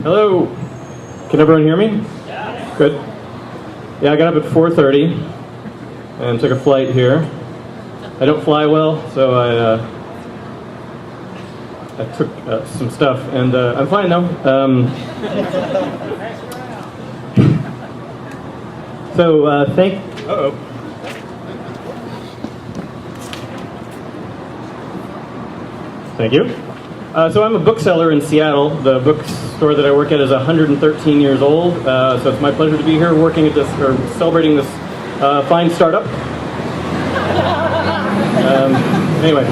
Hello. Can everyone hear me? Yeah. Good. Yeah, I got up at 4:30 and took a flight here. I don't fly well, so I took some stuff, and I'm fine though. Thank you. So I'm a bookseller in Seattle. The bookstore that I work at is 113 years old. So it's my pleasure to be here working at this, or celebrating this fine startup. Anyway,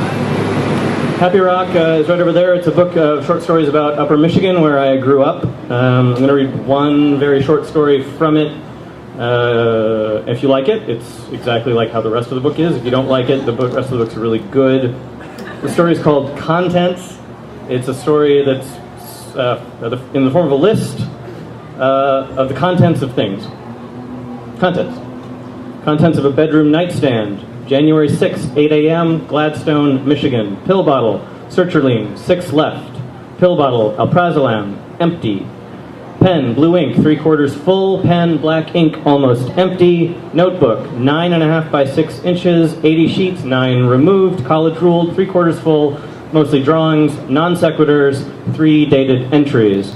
Happy Rock is right over there. It's a book of short stories about Upper Michigan, where I grew up. I'm going to read one very short story from it. If you like it, it's exactly like how the rest of the book is. If you don't like it, the rest of the book's really good. The story is called Contents. It's a story that's in the form of a list of the contents of things. Contents. Contents of a bedroom nightstand. January 6th, 8 a.m., Gladstone, Michigan. Pill bottle, sertraline, 6 left. Pill bottle, alprazolam, empty. Pen, blue ink, 3/4 full. Pen, black ink, almost empty. Notebook, 9.5 by 6 inches, 80 sheets, 9 removed. College ruled, 3/4 full. Mostly drawings, non sequiturs, 3 dated entries.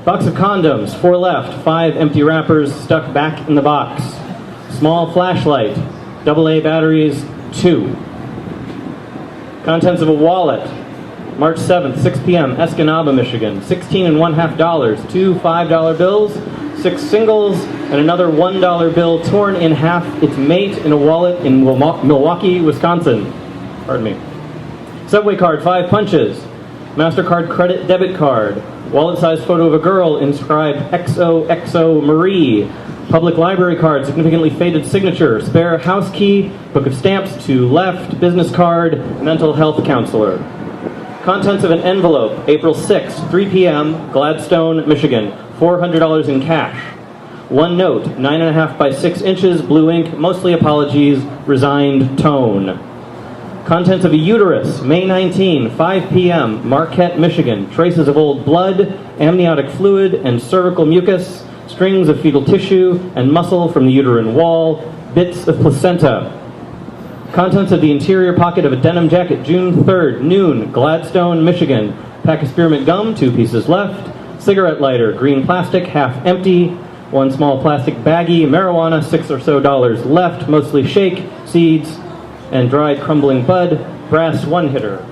Box of condoms, 4 left, 5 empty wrappers stuck back in the box. Small flashlight, AA batteries, 2. Contents of a wallet, March 7th, 6 p.m., Escanaba, Michigan. $16.50, 2 $5 bills, 6 singles, and another $1 bill torn in half, its mate in a wallet in Milwaukee, Wisconsin. Pardon me. Subway card, 5 punches. MasterCard credit debit card. Wallet-sized photo of a girl inscribed XOXO Marie. Public library card, significantly faded signature. Spare house key. Book of stamps, 2 left. Business card. Mental health counselor. Contents of an envelope, April 6th, 3 p.m., Gladstone, Michigan. $400 in cash. 1 note, 9.5 by 6 inches, blue ink, mostly apologies, resigned tone. Contents of a uterus, May 19, 5 p.m., Marquette, Michigan. Traces of old blood, amniotic fluid, and cervical mucus, strings of fetal tissue, and muscle from the uterine wall, bits of placenta. Contents of the interior pocket of a denim jacket, June 3rd, noon, Gladstone, Michigan. Pack of spearmint gum, 2 pieces left. Cigarette lighter, green plastic, half empty. 1 small plastic baggie, marijuana, $6 or so left, mostly shake, seeds, and dried crumbling bud, brass 1-hitter.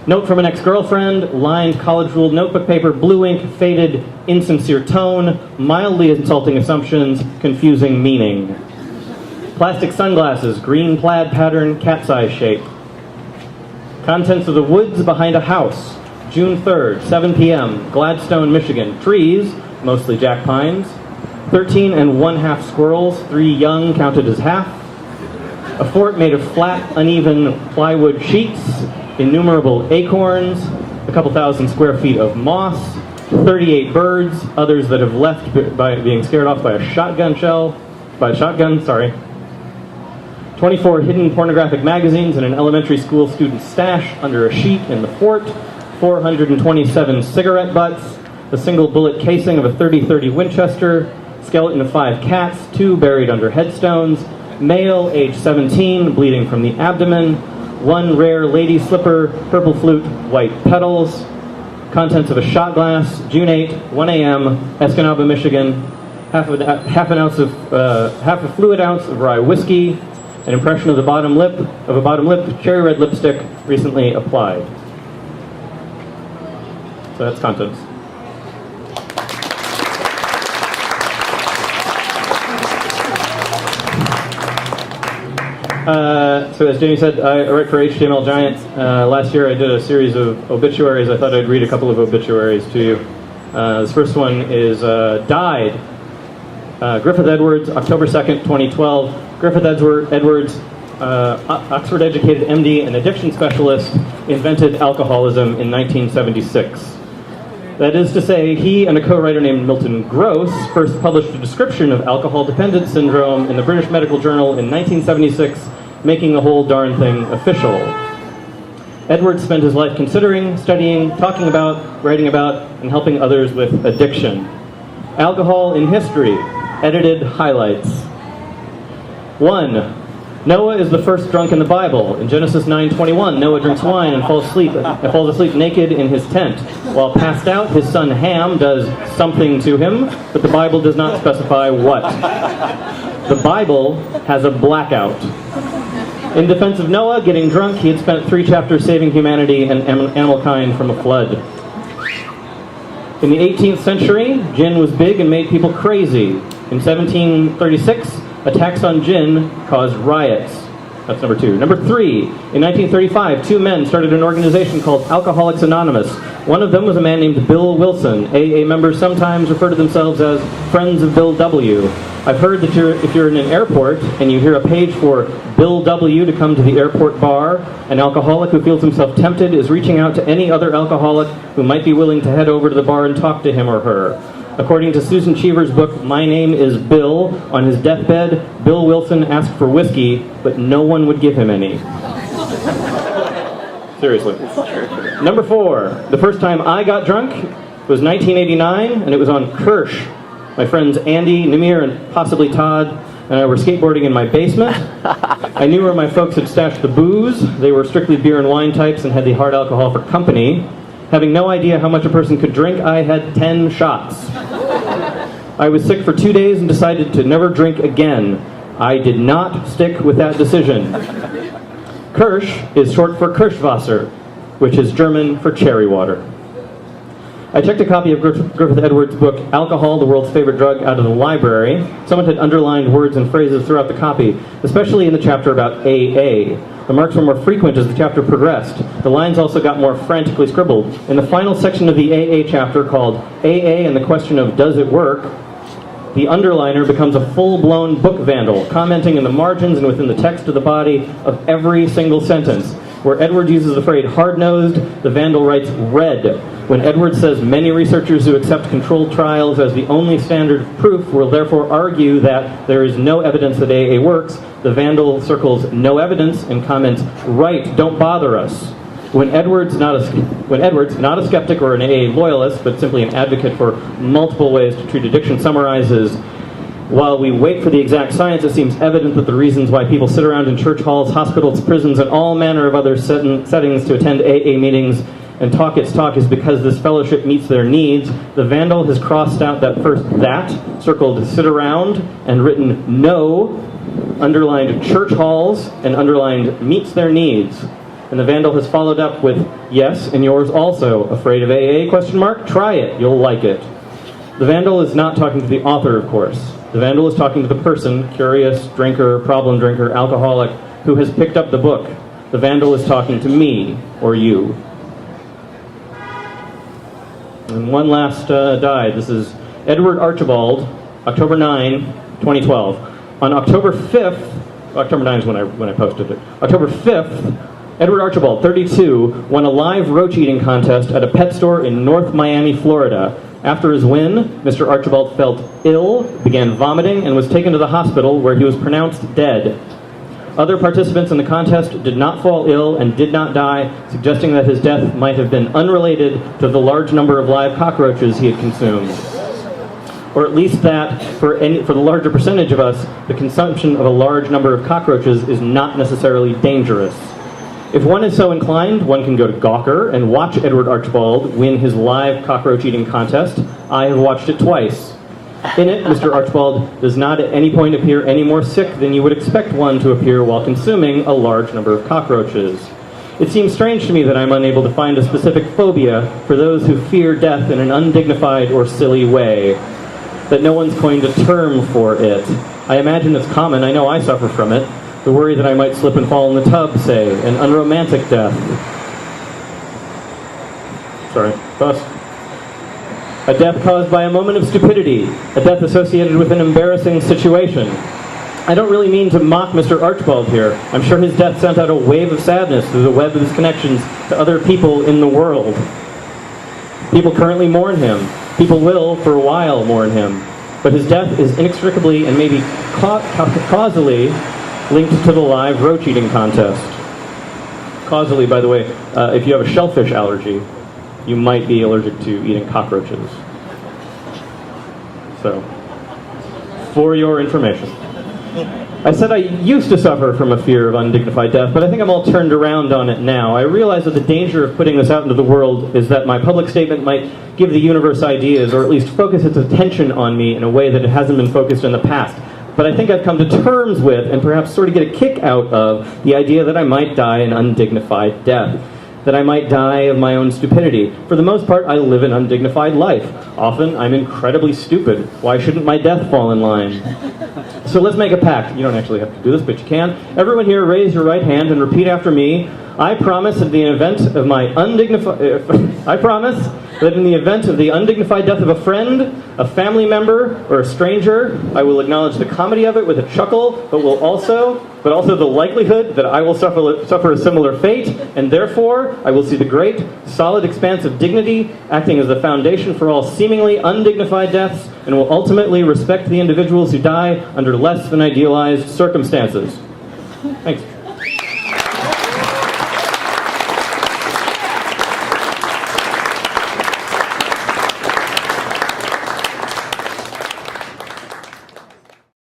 Note from an ex-girlfriend, lined college-ruled notebook paper, blue ink, faded, insincere tone, mildly insulting assumptions, confusing meaning. Plastic sunglasses, green plaid pattern, cat's eye shape. Contents of the woods behind a house, June 3rd, 7 p.m., Gladstone, Michigan. Trees, mostly jack pines. 13 1/2 squirrels, 3 young counted as half. A fort made of flat, uneven plywood sheets, innumerable acorns, a couple thousand square feet of moss, 38 birds, others that have left by being scared off by a shotgun. 24 hidden pornographic magazines in an elementary school student's stash under a sheet in the fort, 427 cigarette butts, the single bullet casing of a .30-30 Winchester, skeleton of 5 cats, 2 buried under headstones, male, age 17, bleeding from the abdomen, 1 rare lady slipper, purple flute, white petals. Contents of a shot glass, June 8, 1 a.m., Escanaba, Michigan. Half a fluid ounce of rye whiskey. An impression of a bottom lip, cherry red lipstick, recently applied. So that's contents. So as Janey said, I write for HTML Giant. Last year I did a series of obituaries. I thought I'd read a couple of obituaries to you. This first one is Died. Griffith Edwards, October 2nd, 2012. Griffith Edwards, Oxford-educated MD and addiction specialist, invented alcoholism in 1976. That is to say, he and a co-writer named Milton Gross first published a description of alcohol dependence syndrome in the British Medical Journal in 1976, making the whole darn thing official. Edward spent his life considering, studying, talking about, writing about, and helping others with addiction. Alcohol in History, edited highlights. 1. Noah is the first drunk in the Bible. In Genesis 9:21, Noah drinks wine and falls asleep naked in his tent. While passed out, his son Ham does something to him, but the Bible does not specify what. The Bible has a blackout. In defense of Noah getting drunk, he had spent 3 chapters saving humanity and animal kind from a flood. In the 18th century, gin was big and made people crazy. In 1736, attacks on gin caused riots. That's number 2. Number 3, in 1935, 2 men started an organization called Alcoholics Anonymous. One of them was a man named Bill Wilson. AA members sometimes refer to themselves as Friends of Bill W. I've heard that if you're in an airport and you hear a page for Bill W. to come to the airport bar, an alcoholic who feels himself tempted is reaching out to any other alcoholic who might be willing to head over to the bar and talk to him or her. According to Susan Cheever's book, My Name is Bill, on his deathbed, Bill Wilson asked for whiskey, but no one would give him any. Seriously. Number 4, the first time I got drunk was 1989, and it was on Kirsch. My friends Andy, Namir, and possibly Todd and I were skateboarding in my basement. I knew where my folks had stashed the booze. They were strictly beer and wine types and had the hard alcohol for company. Having no idea how much a person could drink, I had 10 shots. I was sick for 2 days and decided to never drink again. I did not stick with that decision. Kirsch is short for Kirschwasser, which is German for cherry water. I checked a copy of Griffith Edwards' book, Alcohol, the World's Favorite Drug, out of the library. Someone had underlined words and phrases throughout the copy, especially in the chapter about AA. The marks were more frequent as the chapter progressed. The lines also got more frantically scribbled. In the final section of the AA chapter, called AA and the Question of Does It Work?, the underliner becomes a full-blown book vandal, commenting in the margins and within the text of the body of every single sentence. Where Edward uses the phrase hard-nosed, the vandal writes red. When Edward says many researchers who accept controlled trials as the only standard of proof will therefore argue that there is no evidence that AA works, the vandal circles no evidence and comments, right, don't bother us. When Edward's not a skeptic or an AA loyalist, but simply an advocate for multiple ways to treat addiction, summarizes, while we wait for the exact science, it seems evident that the reasons why people sit around in church halls, hospitals, prisons, and all manner of other settings to attend AA meetings and talk its talk is because this fellowship meets their needs. The vandal has crossed out that first that, circled sit around, and written no, underlined church halls, and underlined meets their needs. And the vandal has followed up with yes, and yours also. Afraid of AA, question mark? Try it, you'll like it. The vandal is not talking to the author, of course. The vandal is talking to the person, curious, drinker, problem drinker, alcoholic, who has picked up the book. The vandal is talking to me, or you. And one last died. This is Edward Archibald, October 9, 2012. On October 5th, October 9 is when I posted it. October 5th, Edward Archibald, 32, won a live roach eating contest at a pet store in North Miami, Florida. After his win, Mr. Archibald felt ill, began vomiting, and was taken to the hospital where he was pronounced dead. Other participants in the contest did not fall ill and did not die, suggesting that his death might have been unrelated to the large number of live cockroaches he had consumed. Or at least that, for the larger percentage of us, the consumption of a large number of cockroaches is not necessarily dangerous. If one is so inclined, one can go to Gawker and watch Edward Archibald win his live cockroach eating contest. I have watched it twice. In it, Mr. Archibald does not at any point appear any more sick than you would expect one to appear while consuming a large number of cockroaches. It seems strange to me that I'm unable to find a specific phobia for those who fear death in an undignified or silly way, that no one's coined a term for it. I imagine it's common. I know I suffer from it. The worry that I might slip and fall in the tub, say, an unromantic death. Sorry, bust. A death caused by a moment of stupidity, a death associated with an embarrassing situation. I don't really mean to mock Mr. Archibald here. I'm sure his death sent out a wave of sadness through the web of his connections to other people in the world. People currently mourn him. People will, for a while, mourn him. But his death is inextricably and maybe causally linked to the live roach eating contest. causally, by the way, if you have a shellfish allergy, you might be allergic to eating cockroaches. So, for your information. I said I used to suffer from a fear of undignified death, but I think I'm all turned around on it now. I realize that the danger of putting this out into the world is that my public statement might give the universe ideas, or at least focus its attention on me in a way that it hasn't been focused in the past. But I think I've come to terms with, and perhaps sort of get a kick out of, the idea that I might die an undignified death. That I might die of my own stupidity. For the most part, I live an undignified life. Often, I'm incredibly stupid. Why shouldn't my death fall in line? So let's make a pact. You don't actually have to do this, but you can. Everyone here, raise your right hand and repeat after me. I promise that in the event of my I promise that in the event of the undignified death of a friend, a family member, or a stranger, I will acknowledge the comedy of it with a chuckle, but also the likelihood that I will suffer a similar fate, and therefore I will see the great, solid expanse of dignity acting as the foundation for all seemingly undignified deaths, and will ultimately respect the individuals who die under less than idealized circumstances. Thanks.